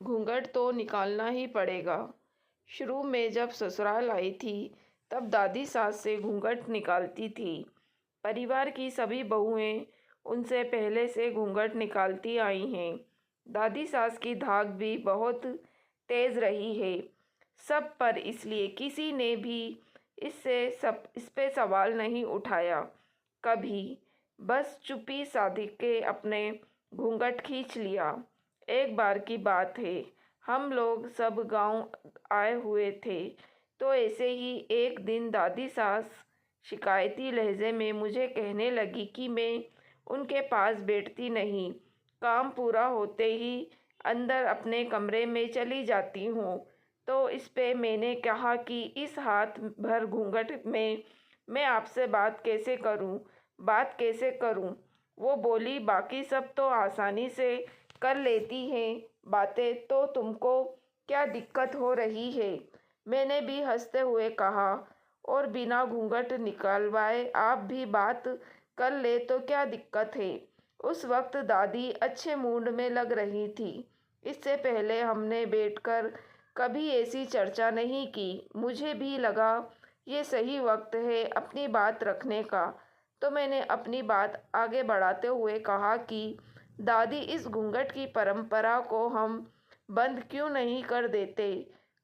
घूंघट तो निकालना ही पड़ेगा। शुरू में जब ससुराल आई थी तब दादी सास से घूंघट निकालती थी। परिवार की सभी बहुएं उनसे पहले से घूंघट निकालती आई हैं। दादी सास की धाक भी बहुत तेज रही है सब पर, इसलिए किसी ने भी इस पे सवाल नहीं उठाया कभी। बस चुप्पी साध के अपने घूंघट खींच लिया। एक बार की बात है, हम लोग सब गांव आए हुए थे तो ऐसे ही एक दिन दादी सास शिकायती लहजे में मुझे कहने लगी कि मैं उनके पास बैठती नहीं, काम पूरा होते ही अंदर अपने कमरे में चली जाती हूँ। तो इस पे मैंने कहा कि इस हाथ भर घूंघट में मैं आपसे बात कैसे करूँ। वो बोली, बाकी सब तो आसानी से कर लेती हैं बातें, तो तुमको क्या दिक्कत हो रही है। मैंने भी हंसते हुए कहा, और बिना घूंघट निकलवाए आप भी बात कर ले तो क्या दिक्कत है। उस वक्त दादी अच्छे मूड में लग रही थी। इससे पहले हमने बैठकर कभी ऐसी चर्चा नहीं की। मुझे भी लगा ये सही वक्त है अपनी बात रखने का। तो मैंने अपनी बात आगे बढ़ाते हुए कहा कि दादी, इस घूंघट की परंपरा को हम बंद क्यों नहीं कर देते।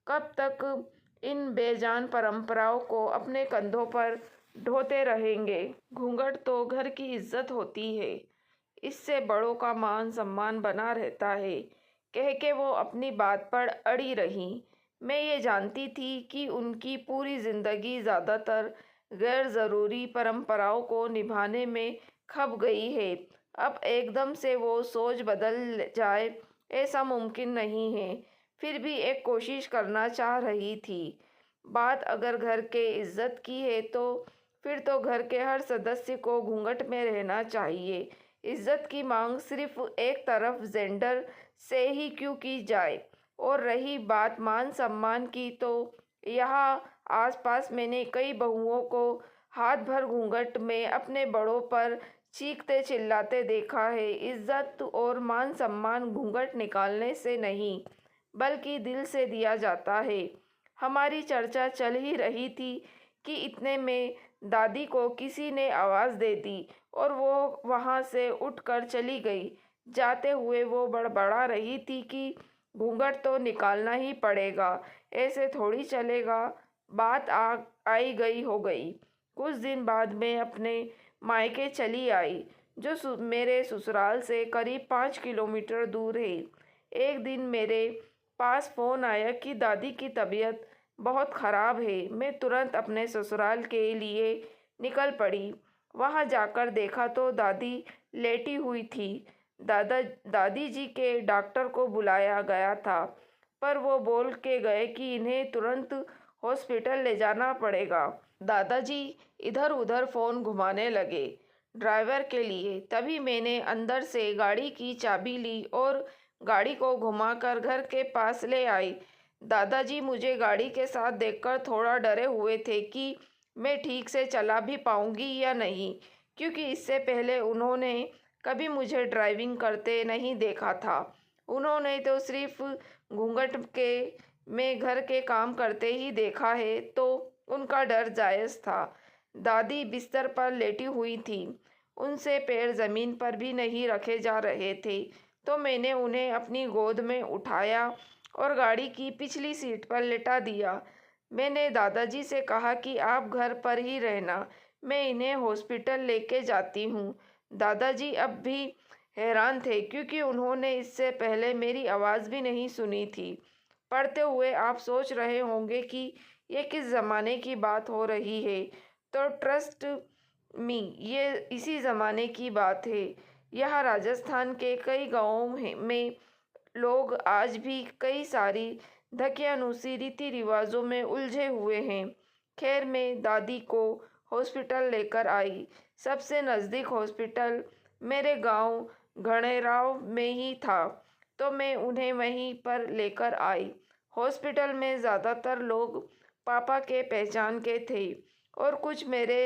कब तक इन बेजान परंपराओं को अपने कंधों पर ढोते रहेंगे। घूंघट तो घर की इज्जत होती है, इससे बड़ों का मान सम्मान बना रहता है, कह के वो अपनी बात पर अड़ी रही। मैं ये जानती थी कि उनकी पूरी जिंदगी ज़्यादातर गैर ज़रूरी परंपराओं को निभाने में खप गई है। अब एकदम से वो सोच बदल जाए ऐसा मुमकिन नहीं है। फिर भी एक कोशिश करना चाह रही थी। बात अगर घर के इज्जत की है तो फिर तो घर के हर सदस्य को घूंघट में रहना चाहिए। इज्जत की मांग सिर्फ एक तरफ जेंडर से ही क्यों की जाए। और रही बात मान सम्मान की, तो यहाँ आसपास मैंने कई बहुओं को हाथ भर घूंघट में अपने बड़ों पर चीखते चिल्लाते देखा है। इज्जत और मान सम्मान घूंघट निकालने से नहीं बल्कि दिल से दिया जाता है। हमारी चर्चा चल ही रही थी कि इतने में दादी को किसी ने आवाज़ दे दी और वो वहाँ से उठकर चली गई। जाते हुए वो बड़बड़ा रही थी कि घूंघट तो निकालना ही पड़ेगा, ऐसे थोड़ी चलेगा। बात आई गई हो गई। कुछ दिन बाद मैं अपने मायके चली आई, जो मेरे ससुराल से करीब 5 किलोमीटर दूर है। एक दिन मेरे पास फ़ोन आया कि दादी की तबीयत बहुत ख़राब है। मैं तुरंत अपने ससुराल के लिए निकल पड़ी। वहाँ जाकर देखा तो दादी लेटी हुई थी। दादी जी के डॉक्टर को बुलाया गया था, पर वो बोल के गए कि इन्हें तुरंत हॉस्पिटल ले जाना पड़ेगा। दादाजी इधर उधर फ़ोन घुमाने लगे ड्राइवर के लिए। तभी मैंने अंदर से गाड़ी की चाबी ली और गाड़ी को घुमाकर घर के पास ले आई। दादाजी मुझे गाड़ी के साथ देखकर थोड़ा डरे हुए थे कि मैं ठीक से चला भी पाऊंगी या नहीं, क्योंकि इससे पहले उन्होंने कभी मुझे ड्राइविंग करते नहीं देखा था। उन्होंने तो सिर्फ घूंघट के में घर के काम करते ही देखा है, तो उनका डर जायज़ था। दादी बिस्तर पर लेटी हुई थी, उनसे पैर ज़मीन पर भी नहीं रखे जा रहे थे। तो मैंने उन्हें अपनी गोद में उठाया और गाड़ी की पिछली सीट पर लेटा दिया। मैंने दादाजी से कहा कि आप घर पर ही रहना, मैं इन्हें हॉस्पिटल लेके जाती हूँ। दादाजी अब भी हैरान थे, क्योंकि उन्होंने इससे पहले मेरी आवाज़ भी नहीं सुनी थी। पढ़ते हुए आप सोच रहे होंगे कि ये किस ज़माने की बात हो रही है, तो ट्रस्ट मी, ये इसी ज़माने की बात है। यह राजस्थान के कई गाँवों में लोग आज भी कई सारी धकियानुसी रीति रिवाजों में उलझे हुए हैं। खैर, मैं दादी को हॉस्पिटल लेकर आई। सबसे नज़दीक हॉस्पिटल मेरे गांव घनेराव में ही था, तो मैं उन्हें वहीं पर लेकर आई। हॉस्पिटल में ज़्यादातर लोग पापा के पहचान के थे और कुछ मेरे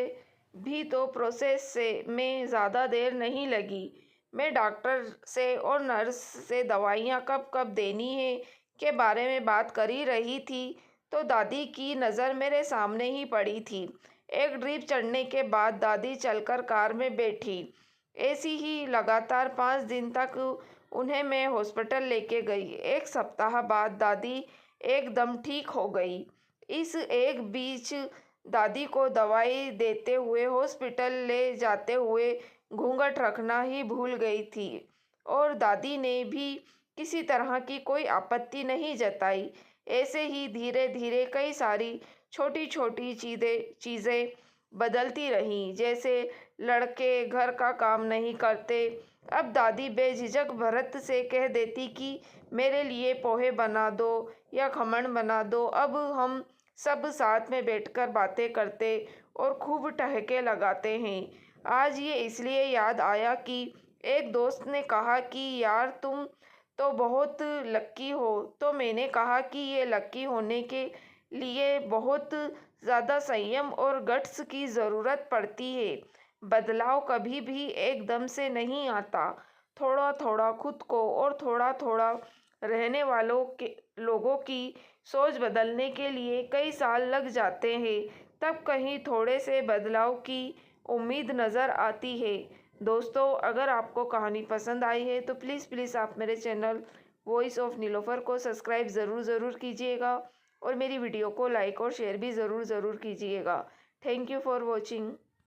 भी। तो प्रोसेस से में ज़्यादा देर नहीं लगी। मैं डॉक्टर से और नर्स से दवाइयाँ कब कब देनी है के बारे में बात कर ही रही थी तो दादी की नज़र मेरे सामने ही पड़ी थी। एक ड्रिप चढ़ने के बाद दादी चलकर कार में बैठी। ऐसी ही लगातार 5 दिन तक उन्हें मैं हॉस्पिटल लेके गई। एक सप्ताह बाद दादी एकदम ठीक हो गई। इस एक बीच दादी को दवाई देते हुए हॉस्पिटल ले जाते हुए घूंघट रखना ही भूल गई थी और दादी ने भी किसी तरह की कोई आपत्ति नहीं जताई। ऐसे ही धीरे धीरे कई सारी छोटी छोटी चीज़ें बदलती रहीं। जैसे लड़के घर का काम नहीं करते, अब दादी बेझिझक भरत से कह देती कि मेरे लिए पोहे बना दो या खमण बना दो। अब हम सब साथ में बैठकर बातें करते और खूब ठहाके लगाते हैं। आज ये इसलिए याद आया कि एक दोस्त ने कहा कि यार तुम तो बहुत लक्की हो। तो मैंने कहा कि ये लक्की होने के लिए बहुत ज़्यादा संयम और गट्स की ज़रूरत पड़ती है। बदलाव कभी भी एकदम से नहीं आता। थोड़ा थोड़ा खुद को और थोड़ा थोड़ा रहने वालों के लोगों की सोच बदलने के लिए कई साल लग जाते हैं। तब कहीं थोड़े से बदलाव की उम्मीद नज़र आती है। दोस्तों, अगर आपको कहानी पसंद आई है तो प्लीज़ आप मेरे चैनल वॉइस ऑफ नीलोफर को सब्सक्राइब ज़रूर कीजिएगा और मेरी वीडियो को लाइक और शेयर भी ज़रूर कीजिएगा। Thank you for watching.